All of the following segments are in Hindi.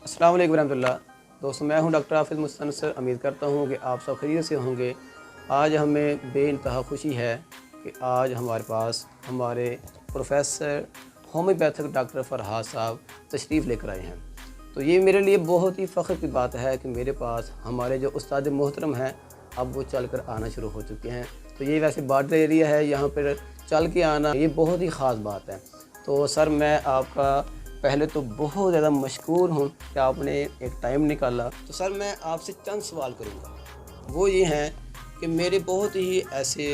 अस्सलाम वालेकुम रहमतुल्लाह। दोस्तों, मैं हूं डॉक्टर हाफिज़ मुस्तनसर। उम्मीद करता हूं कि आप सब खैरियत से होंगे। आज हमें बेइंतहा खुशी है कि आज हमारे पास हमारे प्रोफेसर होम्योपैथिक डॉक्टर फ़रहाद साहब तशरीफ़ लेकर आए हैं। तो ये मेरे लिए बहुत ही फ़ख्र की बात है कि मेरे पास हमारे जो उस्ताद मोहतरम हैं अब वो चल कर आना शुरू हो चुके हैं। तो ये वैसे बॉर्डर एरिया है, यहाँ पर चल के आना ये बहुत ही ख़ास बात है। तो सर, मैं आपका पहले तो बहुत ज़्यादा मशकूर हूँ कि आपने एक टाइम निकाला। तो सर, मैं आपसे चंद सवाल करूँगा। वो ये हैं कि मेरे बहुत ही ऐसे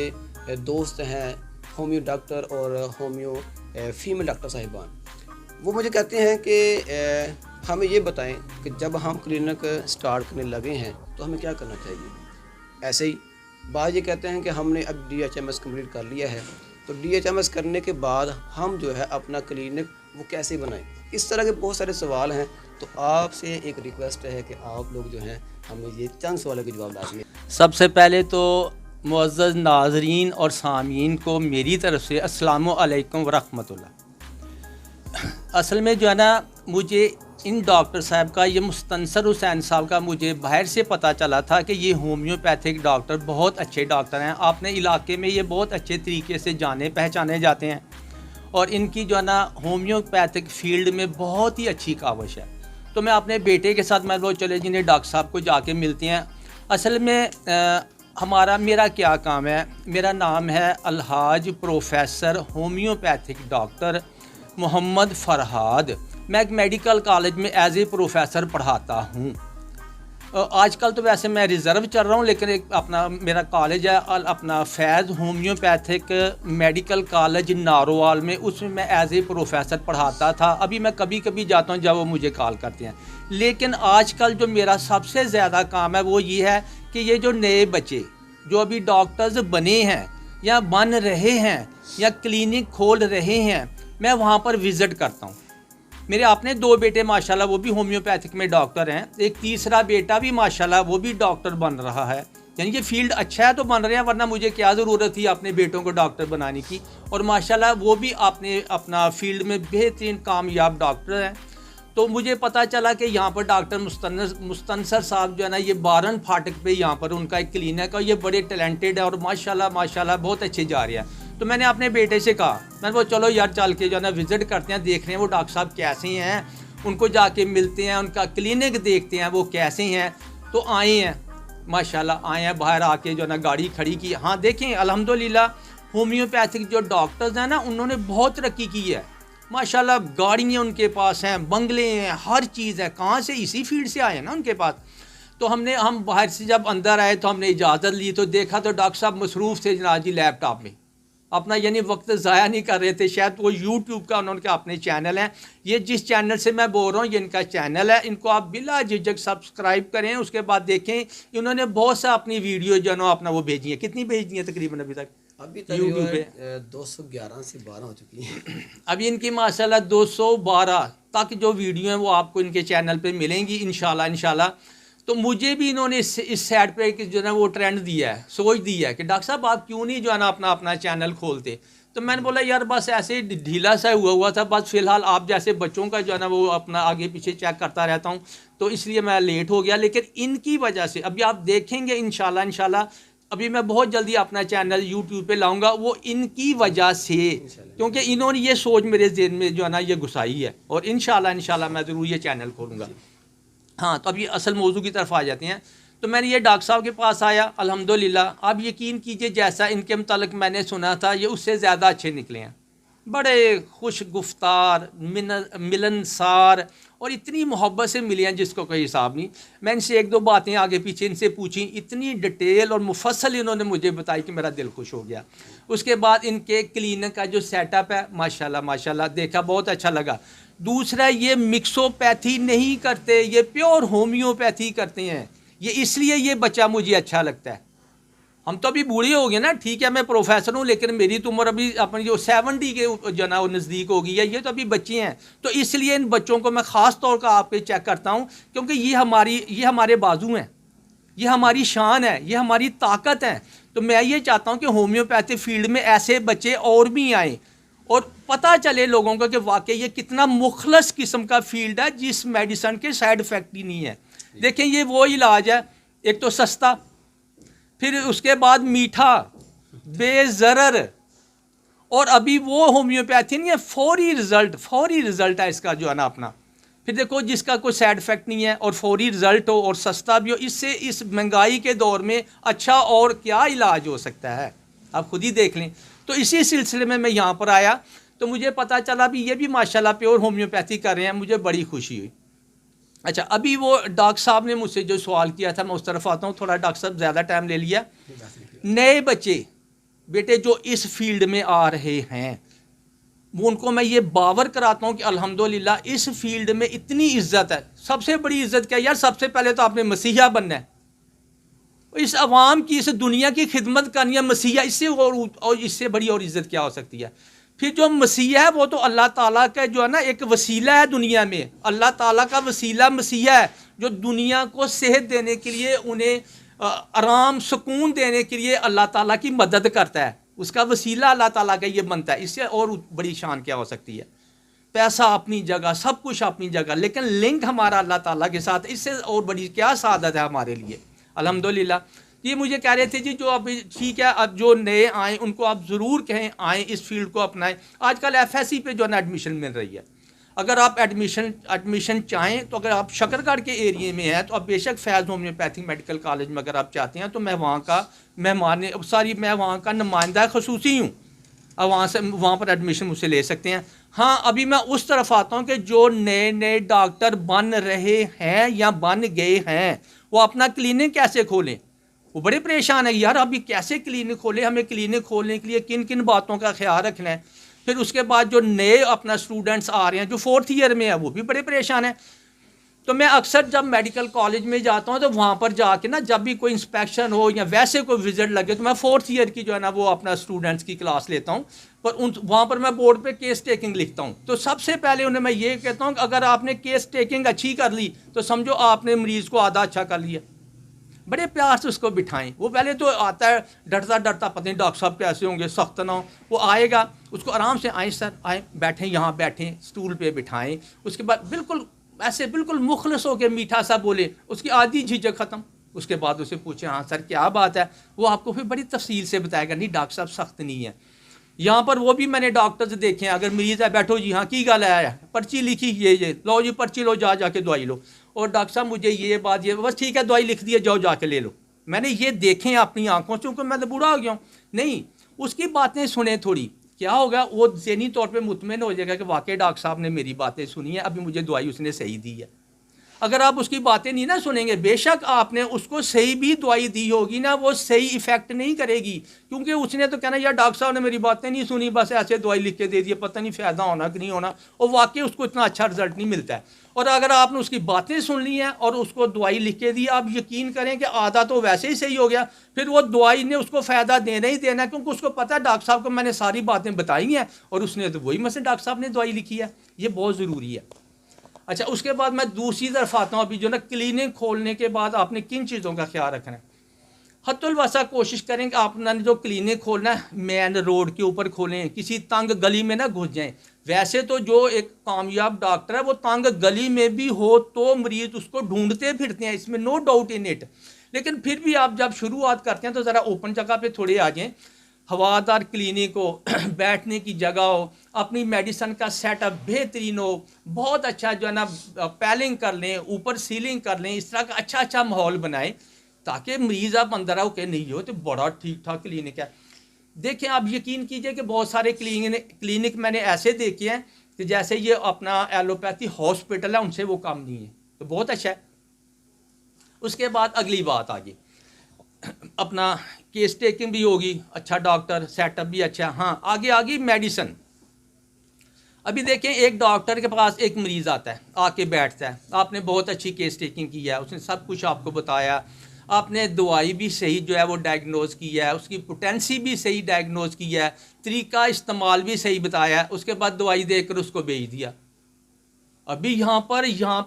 दोस्त हैं होम्यो डॉक्टर और होम्यो फीमेल डॉक्टर साहिबान। वो मुझे कहते हैं कि हमें ये बताएं कि जब हम क्लिनिक स्टार्ट करने लगे हैं तो हमें क्या करना चाहिए। ऐसे ही बाद ये कहते हैं कि हमने अब DHMS कंप्लीट कर लिया है, तो DHMS करने के बाद हम जो है अपना क्लिनिक वो कैसे बनाएं। इस तरह के बहुत सारे सवाल हैं। तो आपसे एक रिक्वेस्ट है कि आप लोग जो हैं हमें ये चंद सवालों के जवाब लाजमी। सबसे पहले तो मुअज़्ज़ज़ नाज़रीन और सामीन को मेरी तरफ से अस्सलामु अलैकुम वरहमतुल्लाह। असल में जो है ना, मुझे इन डॉक्टर साहब का, ये मुस्तनसर हुसैन साहब का, मुझे बाहर से पता चला था कि ये होम्योपैथिक डॉक्टर बहुत अच्छे डॉक्टर हैं। अपने इलाके में ये बहुत अच्छे तरीके से जाने पहचाने जाते हैं और इनकी जो है ना होम्योपैथिक फील्ड में बहुत ही अच्छी काविश है। तो मैं अपने बेटे के साथ मैं वो चले जिन्हें डॉक्टर साहब को जाके मिलते हैं। असल में मेरा क्या काम है, मेरा नाम है अलहाज professor homeopathic doctor Mohammad Farhad. मैं एक मेडिकल कॉलेज में एज ए प्रोफेसर पढ़ाता हूँ। आजकल तो वैसे मैं रिज़र्व चल रहा हूँ, लेकिन एक अपना मेरा कॉलेज है अपना फैज़ होम्योपैथिक मेडिकल कॉलेज नारोवाल में, उसमें मैं एज ए प्रोफेसर पढ़ाता था। अभी मैं कभी कभी जाता हूँ जब वो मुझे कॉल करते हैं। लेकिन आजकल जो मेरा सबसे ज़्यादा काम है वो ये है कि ये जो नए बच्चे जो अभी डॉक्टर्स बने हैं या बन रहे हैं या क्लिनिक खोल रहे हैं, मैं वहाँ पर विज़िट करता हूँ। मेरे अपने 2 बेटे माशाल्लाह वो भी होम्योपैथिक में डॉक्टर हैं। एक तीसरा बेटा भी माशाल्लाह वो भी डॉक्टर बन रहा है। यानी कि फील्ड अच्छा है तो बन रहे हैं, वरना मुझे क्या ज़रूरत थी अपने बेटों को डॉक्टर बनाने की। और माशाल्लाह वो भी अपना फील्ड में बेहतरीन कामयाब डॉक्टर हैं। तो मुझे पता चला कि यहाँ पर डॉक्टर मुस्तनसर साहब जो है ना, ये बारन फाटक पे यहाँ पर उनका एक क्लिनिक है। ये बड़े टैलेंटेड है और माशाल्लाह माशाल्लाह बहुत अच्छे जा रहे हैं। तो मैंने अपने बेटे से कहा, मैंने वो चलो यार चल के जो है ना विज़िट करते हैं, देख रहे हैं वो डॉक्टर साहब कैसे हैं, उनको जाके मिलते हैं, उनका क्लिनिक देखते हैं वो कैसे हैं। तो आए हैं माशाल्लाह, आए हैं, बाहर आके जो है ना गाड़ी खड़ी की। हाँ देखें अल्हम्दुलिल्लाह होम्योपैथिक जो डॉक्टर्स हैं ना, उन्होंने बहुत तरक्की की है माशाल्लाह। गाड़ियाँ उनके पास हैं, बंगले हैं, हर चीज़ है। कहाँ से? इसी फील्ड से आए हैं ना उनके पास। तो हम बाहर से जब अंदर आए तो हमने इजाज़त ली, तो देखा तो डॉक्टर साहब मसरूफ़ थे जनाब जी लैपटॉप में अपना, यानी वक्त ज़ाया नहीं कर रहे थे। शायद वो यूट्यूब का उन्होंने अपने चैनल हैं। ये जिस चैनल से मैं बोल रहा हूँ ये इनका चैनल है, इनको आप बिला झिझक सब्सक्राइब करें। उसके बाद देखें इन्होंने बहुत सा अपनी वीडियो जो है अपना वो भेजी है। कितनी भेज दी है तकरीबन अभी तक? अभी यूट्यूब पे 211 से 12 हो चुकी है। अभी इनकी माशाल्लाह 212 तक जो वीडियो हैं वो आपको इनके चैनल पे मिलेंगी इंशाल्लाह। तो मुझे भी इन्होंने इस साइड पे जो है ना वो ट्रेंड दिया है, सोच दी है कि डॉक्टर साहब आप क्यों नहीं जो है ना अपना चैनल खोलते। तो मैंने बोला यार बस ऐसे ढीला सा हुआ था, बस फ़िलहाल आप जैसे बच्चों का जो है ना वो अपना आगे पीछे चेक करता रहता हूँ, तो इसलिए मैं लेट हो गया। लेकिन इनकी वजह से अभी आप देखेंगे इंशाल्लाह अभी मैं बहुत जल्दी अपना चैनल यूट्यूब पे लाऊंगा, वो इनकी वजह से, क्योंकि इन्होंने ये सोच मेरे ज़हन में जो है ना ये घुसाई है। और इंशाल्लाह मैं ज़रूर ये चैनल खोलूँगा। हाँ, तो अभी असल मौजू की तरफ आ जाते हैं। तो मैंने ये डॉक्टर साहब के पास आया अल्हम्दुलिल्लाह। आप यकीन कीजिए जैसा इनके मुतालिक मैंने सुना था ये उससे ज़्यादा अच्छे निकले हैं। बड़े खुश गुफ्तार, मिलनसार और इतनी मोहब्बत से मिले हैं जिसको कोई हिसाब नहीं। मैं इनसे 1-2 बातें आगे पीछे इनसे पूछी, इतनी डिटेल और मुफस्सल इन्होंने मुझे बताई कि मेरा दिल खुश हो गया। उसके बाद इनके क्लिनिक का जो सेटअप है माशाल्लाह देखा, बहुत अच्छा लगा। दूसरा, ये मिक्सोपैथी नहीं करते, ये प्योर होम्योपैथी करते हैं। ये इसलिए ये बच्चा मुझे अच्छा लगता है। हम तो अभी बूढ़े हो गए ना, ठीक है मैं प्रोफेसर हूँ, लेकिन मेरी तो उम्र अभी अपनी जो 70 के जो ना वो नज़दीक हो गई है। ये तो अभी बच्चे हैं, तो इसलिए इन बच्चों को मैं ख़ास तौर का आपके चेक करता हूँ, क्योंकि ये हमारे बाजू हैं, ये हमारी शान है, ये हमारी ताकत है। तो मैं ये चाहता हूँ कि होम्योपैथी फील्ड में ऐसे बच्चे और भी आएँ और पता चले लोगों को कि वाकई ये कितना मुखलस किस्म का फील्ड है जिस मेडिसन के साइड इफ़ेक्ट ही नहीं है। देखें ये वो इलाज है, एक तो सस्ता, फिर उसके बाद मीठा, बेज़रर, और अभी वो होम्योपैथी नहीं है, फौरी रिज़ल्ट है इसका जो है ना अपना। फिर देखो जिसका कोई साइड इफ़ेक्ट नहीं है और फौरी रिज़ल्ट हो और सस्ता भी हो, इससे इस महंगाई के दौर में अच्छा और क्या इलाज हो सकता है, आप खुद ही देख लें। तो इसी सिलसिले में मैं यहाँ पर आया तो मुझे पता चला भी ये भी माशाल्लाह प्योर होम्योपैथी कर रहे हैं, मुझे बड़ी खुशी हुई। अच्छा, अभी वो डॉक्टर साहब ने मुझसे जो सवाल किया था मैं उस तरफ आता हूँ, थोड़ा डॉक्टर साहब ज़्यादा टाइम ले लिया। नए बच्चे बेटे जो इस फील्ड में आ रहे हैं वो उनको मैं ये बावर कराता हूँ कि अल्हम्दुलिल्लाह इस फील्ड में इतनी इज्जत है। सबसे बड़ी इज्जत क्या है यार, सबसे पहले तो आपने मसीहा बनना है, इस अवाम की, इस दुनिया की खिदमत करनी है, मसीहा, इससे और इससे बड़ी और इज्जत क्या हो सकती है। फिर जो मसीहा है वो तो अल्लाह ताला का जो है ना एक वसीला है दुनिया में, अल्लाह ताला का वसीला मसीहा है जो दुनिया को सेहत देने के लिए, उन्हें आराम सुकून देने के लिए अल्लाह ताला की मदद करता है, उसका वसीला अल्लाह ताला का ये बनता है। इससे और बड़ी शान क्या हो सकती है। पैसा अपनी जगह, सब कुछ अपनी जगह, लेकिन लिंक हमारा अल्लाह ताला के साथ, इससे और बड़ी क्या सादत है हमारे लिए, अल्हम्दुलिल्लाह। ये मुझे कह रहे थे जी जो अभी ठीक है, अब जो नए आए उनको आप ज़रूर कहें आएँ, इस फील्ड को अपनाएं। आजकल FSC पे जो है ना एडमिशन मिल रही है, अगर आप एडमिशन चाहें तो अगर आप शकरगढ़ के एरिए में हैं तो आप बेशक फैज़ होम्योपैथिक मेडिकल कॉलेज में अगर आप चाहते हैं तो मैं वहाँ का मैं वहाँ का नुमाइंदा खसूसी हूँ, अब वहाँ पर एडमिशन मुझसे ले सकते हैं। हाँ, अभी मैं उस तरफ आता हूँ कि जो नए नए डॉक्टर बन रहे हैं या बन गए हैं वो अपना क्लिनिक कैसे खोलें, वो बड़े परेशान है यार अभी कैसे क्लिनिक खोलें, हमें क्लिनिक खोलने के लिए किन किन बातों का ख्याल रखना है। फिर उसके बाद जो नए अपना स्टूडेंट्स आ रहे हैं जो 4th ईयर में है वो भी बड़े परेशान हैं। तो मैं अक्सर जब मेडिकल कॉलेज में जाता हूँ तो वहाँ पर जाके ना जब भी कोई इंस्पेक्शन हो या वैसे कोई विजिट लगे तो मैं 4th ईयर की जो है ना वो अपना स्टूडेंट्स की क्लास लेता हूँ, पर वहाँ पर मैं बोर्ड पे केस टेकिंग लिखता हूँ। तो सबसे पहले उन्हें मैं ये कहता हूँ कि अगर आपने केस टेकिंग अच्छी कर ली तो समझो आपने मरीज़ को आधा अच्छा कर लिया। बड़े प्यार से उसको बिठाएं, वो पहले तो आता है डरता डरता, पता नहीं डॉक्टर साहब कैसे होंगे, सख्त ना हो, वो आएगा, उसको आराम से आए सर आए बैठें, यहाँ बैठें, स्टूल पे बिठाएं। उसके बाद बिल्कुल ऐसे बिल्कुल मुखलस होकर मीठा सा बोले, उसकी आधी झिझक ख़त्म। उसके बाद उसे पूछे हाँ सर क्या बात है, वो आपको फिर बड़ी तफसील से बताएगा, नहीं डॉक्टर साहब सख्त नहीं है। यहाँ पर वो भी मैंने डॉक्टर्स देखे हैं, अगर मरीज़ है बैठो जी हाँ की गल है, पर्ची लिखी ये लो जी पर्ची लो, जाके दवाई लो, और डॉक्टर साहब मुझे ये बात ये बस ठीक है दवाई लिख दी है जाओ जाके ले लो। मैंने ये देखें अपनी आंखों से, क्योंकि मैं तो बूढ़ा हो गया हूँ। नहीं, उसकी बातें सुने थोड़ी, क्या होगा वो ज़हनी तौर पे मुतमिन हो जाएगा कि वाकई डॉक्टर साहब ने मेरी बातें सुनी है, अभी मुझे दवाई उसने सही दी है। अगर आप उसकी बातें नहीं ना सुनेंगे, बेशक आपने उसको सही भी दवाई दी होगी ना, वो सही इफ़ेक्ट नहीं करेगी, क्योंकि उसने तो कहना यार डॉक्टर साहब ने मेरी बातें नहीं सुनी, बस ऐसे दवाई लिख के दे दी, पता नहीं फ़ायदा होना कि नहीं होना, और वाकई उसको इतना अच्छा रिजल्ट नहीं मिलता है। और अगर आपने उसकी बातें सुन ली हैं और उसको दवाई लिख के दी, आप यकीन करें कि आधा तो वैसे ही सही हो गया, फिर वो दवाई ने उसको फ़ायदा देना ही देना है, क्योंकि उसको पता है डॉक्टर साहब को मैंने सारी बातें बताई हैं और उसने तो वही में से डॉक्टर साहब ने दवाई लिखी है। ये बहुत ज़रूरी है। अच्छा, उसके बाद मैं दूसरी तरफ आता हूँ, अभी जो ना क्लिनिक खोलने के बाद आपने किन चीज़ों का ख्याल रखना है। हत्तुल वसा कोशिश करें कि आपने जो क्लिनिक खोलना है मेन रोड के ऊपर खोलें, किसी तंग गली में ना घुस जाएं। वैसे तो जो एक कामयाब डॉक्टर है वो तंग गली में भी हो तो मरीज़ उसको ढूंढते फिरते हैं, इसमें नो डाउट इन इट, लेकिन फिर भी आप जब शुरुआत करते हैं तो ज़रा ओपन जगह पे थोड़े आ जाएं, हवादार क्लिनिक हो, बैठने की जगह हो, अपनी मेडिसिन का सेटअप बेहतरीन हो, बहुत अच्छा जो है ना पैलिंग कर लें, ऊपर सीलिंग कर लें, इस तरह का अच्छा अच्छा माहौल बनाएं ताकि मरीज़ आप अंदर आओ के नहीं हो तो बड़ा ठीक ठाक क्लिनिक है। देखें आप यकीन कीजिए कि बहुत सारे क्लिनिक मैंने ऐसे देखे हैं कि जैसे ये अपना एलोपैथी हॉस्पिटल है उनसे वो कम नहीं है, तो बहुत अच्छा है। उसके बाद अगली बात आ गई, अपना केस टेकिंग भी होगी, अच्छा डॉक्टर सेटअप भी अच्छा। हाँ, आगे आ गई मेडिसिन। अभी देखें एक डॉक्टर के पास एक मरीज़ आता है, आके बैठता है, आपने बहुत अच्छी केस टेकिंग की है, उसने सब कुछ आपको बताया, आपने दवाई भी सही जो है वो डायग्नोज की है, उसकी पोटेंसी भी सही डायग्नोज की है, तरीका इस्तेमाल भी सही बताया, उसके बाद दवाई देकर उसको भेज दिया। अभी यहाँ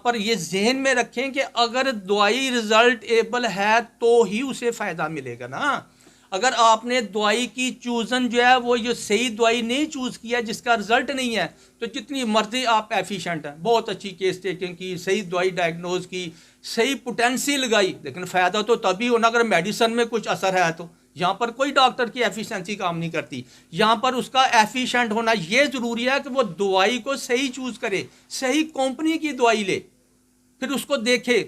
पर ये जहन में रखें कि अगर दवाई रिजल्ट एबल है तो ही उसे फ़ायदा मिलेगा ना। अगर आपने दवाई की चूज़न जो है वो ये सही दवाई नहीं चूज़ किया, जिसका रिजल्ट नहीं है, तो जितनी मर्जी आप एफिशिएंट हैं, बहुत अच्छी केस टेकिंग की, सही दवाई डायग्नोज की, सही पोटेंसी लगाई, लेकिन फ़ायदा तो तभी होना अगर मेडिसिन में कुछ असर है। तो यहाँ पर कोई डॉक्टर की एफिशिएंसी काम नहीं करती। यहाँ पर उसका एफिशिएंट होना ये ज़रूरी है कि वो दवाई को सही चूज़ करे, सही कंपनी की दवाई ले, फिर उसको देखे।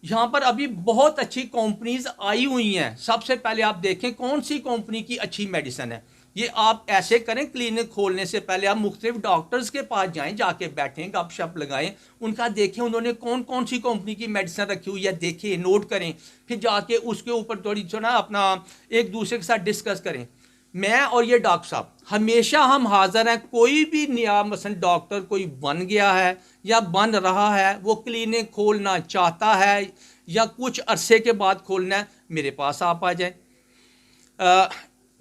यहाँ पर अभी बहुत अच्छी कंपनीज आई हुई हैं। सबसे पहले आप देखें कौन सी कंपनी की अच्छी मेडिसिन है। ये आप ऐसे करें, क्लिनिक खोलने से पहले आप मुख्तलिफ डॉक्टर्स के पास जाएं, जाके बैठें, गपशप लगाएं, उनका देखें उन्होंने कौन कौन सी कंपनी की मेडिसिन रखी हुई है, देखें, नोट करें, फिर जाके उसके ऊपर थोड़ी जो ना अपना एक दूसरे के साथ डिस्कस करें। मैं और ये डॉक्टर साहब हमेशा हम हाजिर हैं। कोई भी नया मसलन डॉक्टर कोई बन गया है या बन रहा है, वो क्लिनिक खोलना चाहता है या कुछ अरसे के बाद खोलना है, मेरे पास आप आ जाए,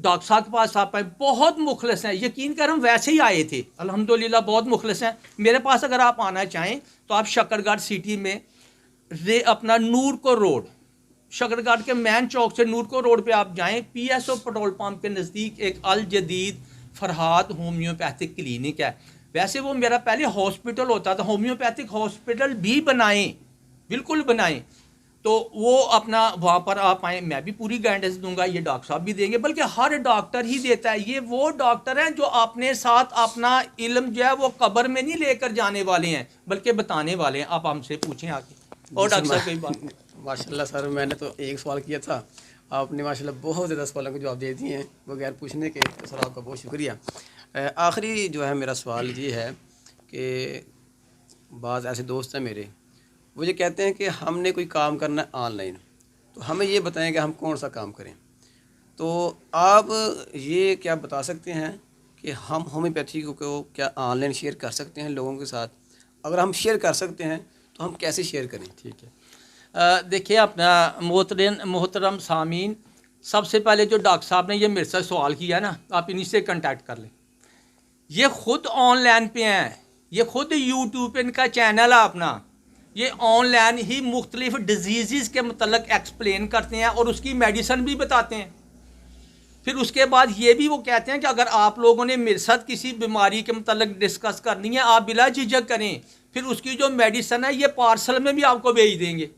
डॉक्टर साहब के पास आप आए। बहुत मुखलिस हैं, यकीन कर हम वैसे ही आए थे, अल्हम्दुलिल्लाह बहुत मुखलिस हैं। मेरे पास अगर आप आना चाहें तो आप शकरगढ़ सिटी में अपना नूर को रोड, शकरगढ़ के मैन चौक से नूर को रोड पे आप जाएं, PSO पेट्रोल पंप के नज़दीक एक अल जदीद फरहाद होम्योपैथिक क्लिनिक है। वैसे वो मेरा पहले हॉस्पिटल होता था, होम्योपैथिक हॉस्पिटल भी बनाएं, बिल्कुल बनाएं। तो वो अपना वहाँ पर आप आएँ, मैं भी पूरी गाइडेंस दूंगा, ये डॉक्टर साहब भी देंगे, बल्कि हर डॉक्टर ही देता है। ये वो डॉक्टर हैं जो अपने साथ अपना इल्म जो है वो कब्र में नहीं लेकर जाने वाले हैं, बल्कि बताने वाले हैं। आप हमसे पूछें आगे। और डॉक्टर साहब कोई बात? माशाल्लाह सर, मैंने तो एक सवाल किया था, आपने माशाल्लाह बहुत ज़्यादा सवालों के जवाब दे दिए हैं बगैर पूछने के, तो सर आपका बहुत शुक्रिया। आखिरी जो है मेरा सवाल ये है कि बाज़ ऐसे दोस्त हैं मेरे, वो ये कहते हैं कि हमने कोई काम करना है ऑनलाइन, तो हमें ये बताएं कि हम कौन सा काम करें। तो आप ये क्या बता सकते हैं कि हम होम्योपैथी को क्या ऑनलाइन शेयर कर सकते हैं लोगों के साथ? अगर हम शेयर कर सकते हैं तो हम कैसे शेयर करें? ठीक है, देखिए अपना मोहतरम सामीन, सबसे पहले जो डॉक्टर साहब ने ये मेरे से सवाल किया ना, आप इन्हीं से कांटेक्ट कर लें। ये ख़ुद ऑनलाइन पे हैं, ये ख़ुद यूट्यूब पे इनका चैनल है अपना, ये ऑनलाइन ही मुख्तलिफ डिजीज़ के मतलब एक्सप्लेन करते हैं और उसकी मेडिसिन भी बताते हैं। फिर उसके बाद ये भी वो कहते हैं कि अगर आप लोगों ने मेरे साथ किसी बीमारी के मतलब डिस्कस करनी है, आप बिला झिझक करें, फिर उसकी जो मेडिसिन है ये पार्सल में भी आपको भेज देंगे।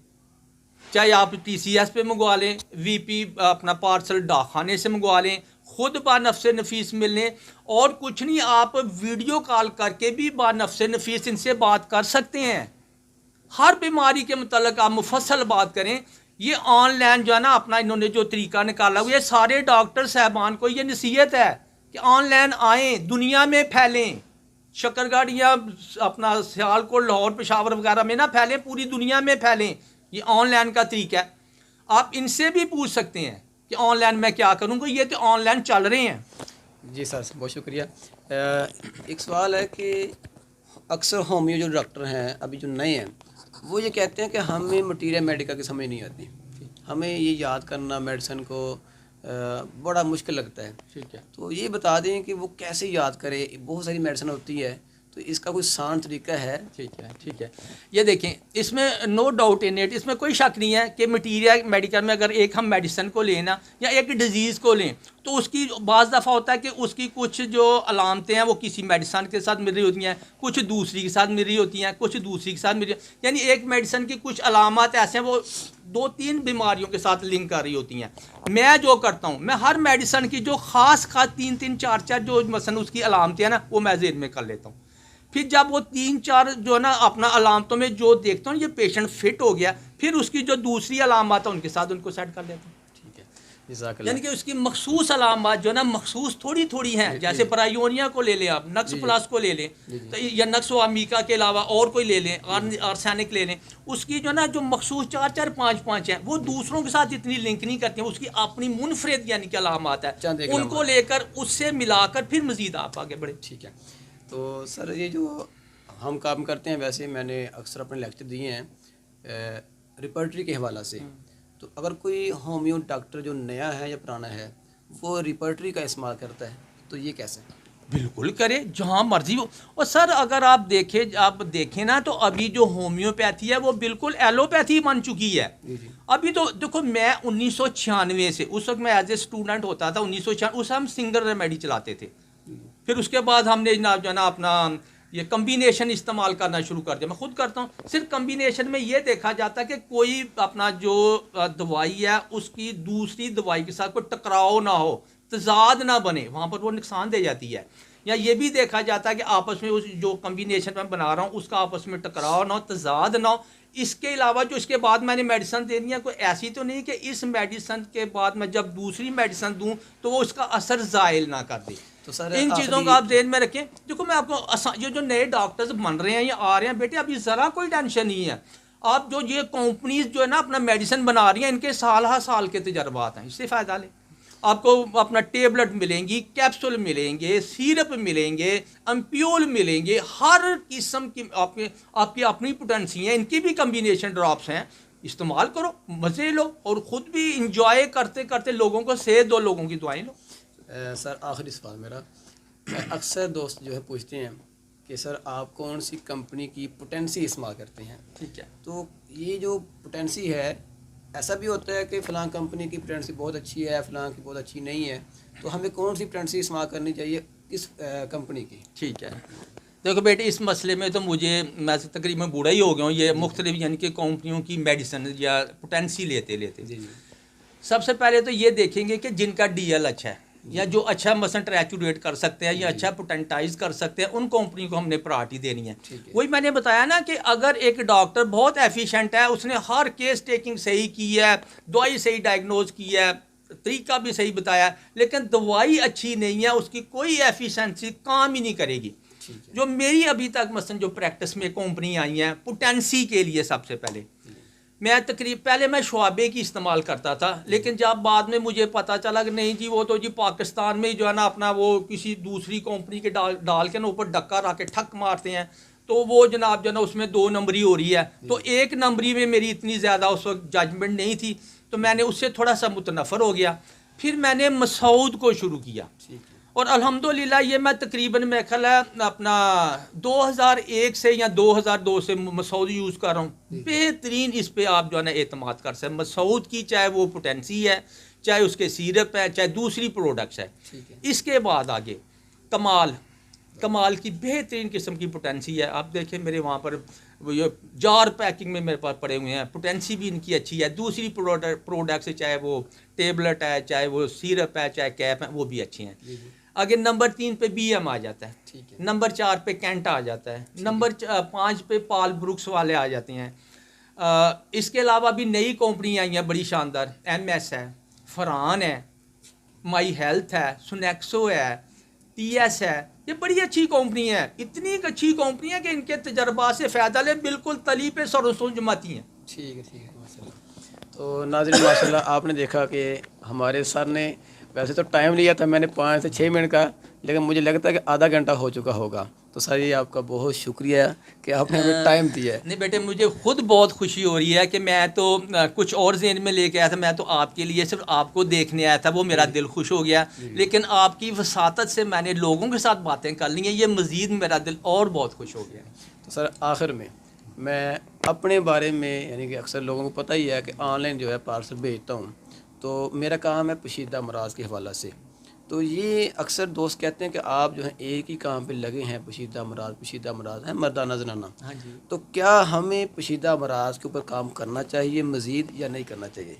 चाहे आप TCS पे मंगवा लें, VP अपना पार्सल डाकखाने से मंगवा लें, खुद बानफ्स नफीस मिल लें, और कुछ नहीं, आप वीडियो कॉल करके भी बानफ्स नफीस इनसे बात कर सकते हैं। हर बीमारी के मतलब आप मुफस्सल बात करें। ये ऑनलाइन जो है ना अपना इन्होंने जो तरीका निकाला हुआ, ये सारे डॉक्टर साहबान को ये नसीहत है कि ऑनलाइन आएँ, दुनिया में फैलें। शकरगढ़ या अपना सियालकोट, लाहौर, पेशावर वगैरह में ना फैलें, पूरी दुनिया में फैलें। ये ऑनलाइन का तरीका है। आप इनसे भी पूछ सकते हैं कि ऑनलाइन मैं क्या करूँगा, ये तो ऑनलाइन चल रहे हैं। जी सर, बहुत शुक्रिया। एक सवाल है कि अक्सर होमियो जो डॉक्टर हैं अभी जो नए हैं, वो ये कहते हैं कि हमें मटीरियल मेडिकल की समझ नहीं आती, हमें ये याद करना मेडिसिन को बड़ा मुश्किल लगता है। ठीक है, तो ये बता दें कि वो कैसे याद करे, बहुत सारी मेडिसिन होती है, तो इसका कोई आसान तरीका है? ठीक है, ये देखें, इसमें नो डाउट इन इट, इसमें कोई शक नहीं है कि मटीरियल मेडिकल में अगर एक हम मेडिसिन को लें ना, या एक डिजीज़ को लें, तो उसकी बाज़ दफ़ा होता है कि उसकी कुछ जो अलामतें हैं वो किसी मेडिसिन के साथ मिल रही होती हैं, कुछ दूसरी के साथ मिल रही होती हैं, कुछ दूसरी के साथ मिल रही, यानी एक मेडिसिन की कुछ अलामत ऐसे हैं वो 2-3 बीमारियों के साथ लिंक कर रही होती हैं। मैं जो करता हूँ, मैं हर मेडिसिन की जो ख़ास 3-3, 4-4 जो मसलन उसकी अलामतें हैं ना, वो मैं ज़हन में कर लेता हूँ। फिर जब वो 3-4 जो है ना अपना अलामतों में जो देखता हूँ ये पेशेंट फिट हो गया, फिर उसकी जो दूसरी अलामत है उनके साथ उनको सेट कर देता हूँ। ठीक है, जज़ाकल्लाह। यानी कि उसकी मखसूस अलामत जो है ना मखसूस थोड़ी थोड़ी हैं, जैसे प्रायोनिया को ले लें आप, नक्स प्लस को ले लें, तो या नक्स वामिका के अलावा और कोई ले लें, आर्सेनिक ले लें, उसकी जो ना जो मखसूस 4-4, 5-5 हैं, वो दूसरों के साथ इतनी लिंक नहीं करती हैं, उसकी अपनी मुनफरिद यानी कि अलामत है, उनको लेकर उससे मिलाकर फिर मज़ीद आप आगे बढ़े। ठीक है, तो सर ये जो हम काम करते हैं, वैसे मैंने अक्सर अपने लेक्चर दिए हैं रिपर्टरी के हवाला से, तो अगर कोई होम्यो डॉक्टर जो नया है या पुराना है वो रिपर्टरी का इस्तेमाल करता है, तो ये कैसे? बिल्कुल करें जहाँ मर्जी हो। और सर अगर आप देखें ना तो अभी जो होम्योपैथी है वो बिल्कुल एलोपैथी बन चुकी है। अभी तो देखो मैं 1996 से, उस वक्त मैं एज ए स्टूडेंट होता था 1996, उस हम सिंगल रेमेडी चलाते थे। फिर उसके बाद हमने जो है ना अपना ये कम्बिनेशन इस्तेमाल करना शुरू कर दिया। मैं खुद करता हूँ। सिर्फ कम्बिनेशन में ये देखा जाता है कि कोई अपना जो दवाई है उसकी दूसरी दवाई के साथ कोई टकराव ना हो, तजाद ना बने, वहाँ पर वो नुकसान दे जाती है। या ये भी देखा जाता है कि आपस में उस जो कम्बिनेशन मैं बना रहा हूँ उसका आपस में टकराव ना हो, तजाद ना हो। इसके अलावा जो इसके बाद मैंने मेडिसिन देनी है कोई ऐसी तो नहीं कि इस मेडिसिन के बाद मैं जब दूसरी मेडिसिन दूं तो वो उसका असर ज़ायल ना कर दे। तो सर इन चीज़ों का आप ध्यान में रखें। देखो मैं आपको ये जो नए डॉक्टर्स बन रहे हैं या आ रहे हैं बेटे, अभी ज़रा कोई टेंशन नहीं है। आप जो ये कंपनीज जो है ना अपना मेडिसिन बना रही हैं, इनके साल हर साल के तजर्बात हैं, इससे फ़ायदा लें। आपको अपना टेबलेट मिलेंगी, कैप्सूल मिलेंगे, सिरप मिलेंगे, एम्प्यूल मिलेंगे, हर किस्म की आपकी अपनी पोटेंसी है। इनकी भी कम्बिनेशन ड्रॉप्स हैं, इस्तेमाल करो, मज़े लो और ख़ुद भी इंजॉय करते करते लोगों को सेहत दो, लोगों की दुआएं लो। सर आखिरी सवाल मेरा, अक्सर दोस्त जो है पूछते हैं कि सर आप कौन सी कंपनी की पोटेंसी इस्तेमाल करते हैं। ठीक है। तो ये जो पोटेंसी है, ऐसा भी होता है कि फ़लाँ कंपनी की पोटेंसी बहुत अच्छी है, फ़लाँ की बहुत अच्छी नहीं है, तो हमें कौन सी पोटेंसी इस्तेमाल करनी चाहिए, किस कंपनी की? ठीक है। देखो बेटे इस मसले में तो मैं तकरीबन बूढ़ा ही हो गया हूँ। ये मुख्तलिफ यानी कि कंपनियों की मेडिसिन या पोटेंसी लेते जी। सबसे पहले तो ये देखेंगे कि जिनका डीएल अच्छा है या जो अच्छा मसलन ट्रैचुरेट कर सकते हैं या अच्छा पोटेंटाइज कर सकते हैं, उन कंपनी को हमने प्रायोरिटी देनी है। वही मैंने बताया ना कि अगर एक डॉक्टर बहुत एफिशिएंट है, उसने हर केस टेकिंग सही की है, दवाई सही डायग्नोज की है, तरीका भी सही बताया, लेकिन दवाई अच्छी नहीं है, उसकी कोई एफिशिएंसी काम ही नहीं करेगी। जो मेरी अभी तक मसलन जो प्रैक्टिस में कंपनी आई हैं पोटेंसी के लिए, सबसे पहले पहले मैं शुआबे की इस्तेमाल करता था, लेकिन जब बाद में मुझे पता चला कि नहीं जी वो तो जी पाकिस्तान में जो है ना अपना वो किसी दूसरी कंपनी के डाल के ना ऊपर डक्का रख के ठक मारते हैं, तो वो जनाब जो ना उसमें 2 नंबरी हो रही है। तो 1 नंबरी में मेरी इतनी ज़्यादा उस वक्त जजमेंट नहीं थी, तो मैंने उससे थोड़ा सा मुतनफ़र हो गया। फिर मैंने मसूद को शुरू किया और अल्हम्दुलिल्लाह ये मैं तकरीबन मेरा ख्याल है अपना 2001 से या 2002 से मसूद यूज़ कर रहा हूँ। बेहतरीन, इस पे आप जो है ना एतमाद कर सकते हैं मसूद की, चाहे वो पोटेंसी है, चाहे उसके सिरप है, चाहे दूसरी प्रोडक्ट्स है। इसके बाद आगे कमाल की बेहतरीन किस्म की पोटेंसी है। आप देखें मेरे वहाँ पर वो ये जार पैकिंग में मेरे पास पड़े हुए हैं, पोटेंसी भी इनकी अच्छी है। दूसरी प्रोडक्ट्स चाहे वो टेबलेट है, चाहे वो सिरप है, चाहे कैप है, वो भी अच्छी हैं। आगे नंबर 3 पे BM आ जाता है, नंबर 4 पे कैंटा आ जाता है, नंबर 5 पे पाल ब्रुक्स वाले आ जाते हैं। इसके अलावा भी नई कंपनी आई हैं बड़ी शानदार, MS है, फरहान है, माई हेल्थ है, सुनेक्सो है, TS है। ये बड़ी अच्छी कंपनी है, इतनी अच्छी कंपनी है कि इनके तजर्बा से फ़ायदा ले, बिल्कुल तली पे सरसों जमाती हैं। ठीक है माशाल्लाह। तो नाज़रीन माशाल्लाह आपने देखा कि हमारे सर ने वैसे तो टाइम लिया था मैंने 5 से 6 मिनट का, लेकिन मुझे लगता है कि आधा घंटा हो चुका होगा। तो सर ये आपका बहुत शुक्रिया कि आपने हमें टाइम दिया है। नहीं बेटे मुझे खुद बहुत खुशी हो रही है कि मैं तो कुछ और ज़हन में लेके आया था, मैं तो आपके लिए सिर्फ आपको देखने आया था, वो मेरा दिल खुश हो गया। लेकिन आपकी वसातत से मैंने लोगों के साथ बातें कर ली हैं, ये मज़ीद मेरा दिल और बहुत खुश हो गया। तो सर आखिर में मैं अपने बारे में, यानी कि अक्सर लोगों को पता ही है कि ऑनलाइन जो है पार्सल भेजता हूँ, तो मेरा काम है पोशीदा अमराज के हवाला से। तो ये अक्सर दोस्त कहते हैं कि आप जो है एक ही काम पे लगे हैं, पोशीदा अमराज है मर्दाना ज़नाना। हाँ जी। तो क्या हमें पोशीदा अमराज के ऊपर काम करना चाहिए मज़ीद या नहीं करना चाहिए?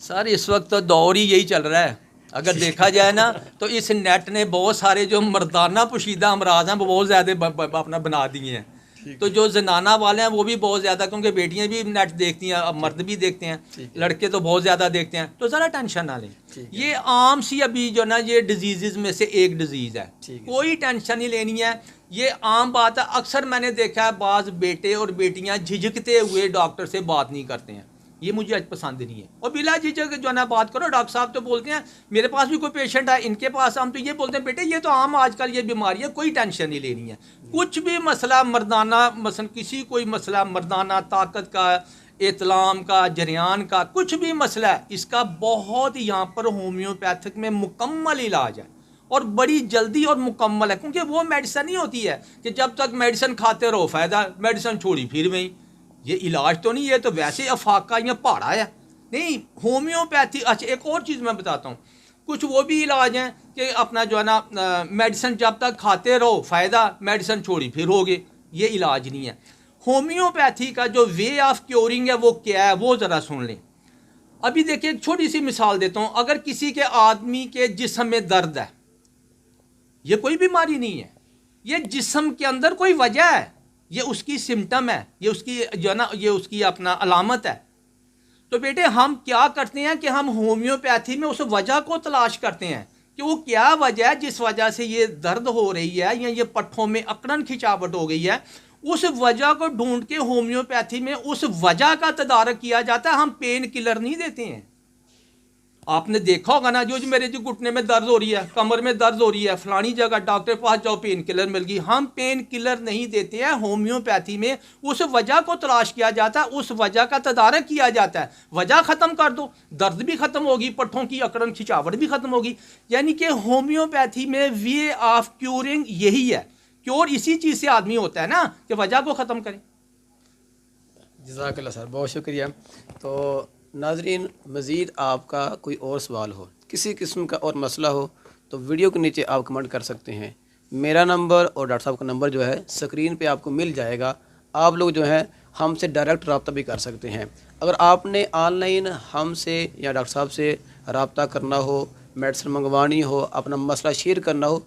सर इस वक्त तो दौर ही यही चल रहा है। अगर देखा जाए ना तो इस नेट ने बहुत सारे जो मर्दाना पोशीदा अमराज हैं वो बहुत ज़्यादा अपना बना दिए हैं। तो जो जनाना वाले हैं वो भी बहुत ज़्यादा, क्योंकि बेटियां भी नेट देखती हैं, अब मर्द भी देखते हैं, लड़के तो बहुत ज़्यादा देखते हैं। तो ज़रा टेंशन ना लें, ये आम सी अभी जो ना ये डिजीज़ में से एक डिजीज़ है, कोई टेंशन नहीं लेनी है, ये आम बात है। अक्सर मैंने देखा है बाज़ बेटे और बेटियाँ झिझकते हुए डॉक्टर से बात नहीं करते हैं, ये मुझे आज पसंद नहीं है। और बिला झिझक जो है ना बात करो। डॉक्टर साहब तो बोलते हैं, मेरे पास भी कोई पेशेंट है, इनके पास हम तो ये बोलते हैं बेटे ये तो आम आजकल ये बीमारी है, कोई टेंशन नहीं लेनी है। कुछ भी मसला मर्दाना, मसलन किसी कोई मसला मर्दाना ताकत का, इतलाम का, जरियान का, कुछ भी मसला है, इसका बहुत यहाँ पर होम्योपैथिक में मुकम्मल इलाज है और बड़ी जल्दी और मुकम्मल है, क्योंकि वो मेडिसिन नहीं होती है कि जब तक मेडिसिन खाते रहो फ़ायदा, मेडिसिन छोड़ी फिर वहीं। ये इलाज तो नहीं, ये तो वैसे अफाका या पहाड़ा है। नहीं, होम्योपैथी। अच्छा, एक और चीज़ मैं बताता हूँ, कुछ वो भी इलाज हैं कि अपना जो है ना मेडिसिन जब तक खाते रहो फ़ायदा, मेडिसिन छोड़ी फिर होगे, ये इलाज नहीं है। होम्योपैथी का जो वे ऑफ क्योरिंग है वो क्या है, वो ज़रा सुन लें। अभी देखिए, एक छोटी सी मिसाल देता हूँ। अगर किसी के आदमी के जिस्म में दर्द है, ये कोई बीमारी नहीं है, ये जिस्म के अंदर कोई वजह है, ये उसकी सिम्टम है, ये उसकी जो है ना, ये उसकी अपना अलामत है। तो बेटे, हम क्या करते हैं कि हम होम्योपैथी में उस वजह को तलाश करते हैं कि वो क्या वजह है जिस वजह से ये दर्द हो रही है या ये पट्ठों में अकड़न खिंचावट हो गई है। उस वजह को ढूंढ के होम्योपैथी में उस वजह का तदारक किया जाता है। हम पेन किलर नहीं देते हैं। आपने देखा होगा ना, जो मेरे जो घुटने में दर्द हो रही है, कमर में दर्द हो रही है, फलानी जगह डॉक्टर के पास जाओ, पेन किलर मिल गई। हम पेन किलर नहीं देते हैं। होम्योपैथी में उस वजह को तलाश किया जाता है, उस वजह का तदारक किया जाता है। वजह ख़त्म कर दो, दर्द भी ख़त्म होगी, पट्ठों की अकड़न खिंचावट भी ख़त्म होगी। यानी कि होम्योपैथी में वे ऑफ क्यूरिंग यही है। क्योर इसी चीज़ से आदमी होता है ना, कि वजह को ख़त्म करें। जज़ाकल्लाह सर, बहुत शुक्रिया। तो नाज़रीन, मज़ीद आपका कोई और सवाल हो, किसी किस्म का और मसला हो, तो वीडियो के नीचे आप कमेंट कर सकते हैं। मेरा नंबर और डॉक्टर साहब का नंबर जो है स्क्रीन पे आपको मिल जाएगा। आप लोग जो है हमसे डायरेक्ट रब्ता भी कर सकते हैं। अगर आपने ऑनलाइन हमसे या डॉक्टर साहब से रब्ता करना हो, मेडिसिन मंगवानी हो, अपना मसला शेयर करना हो,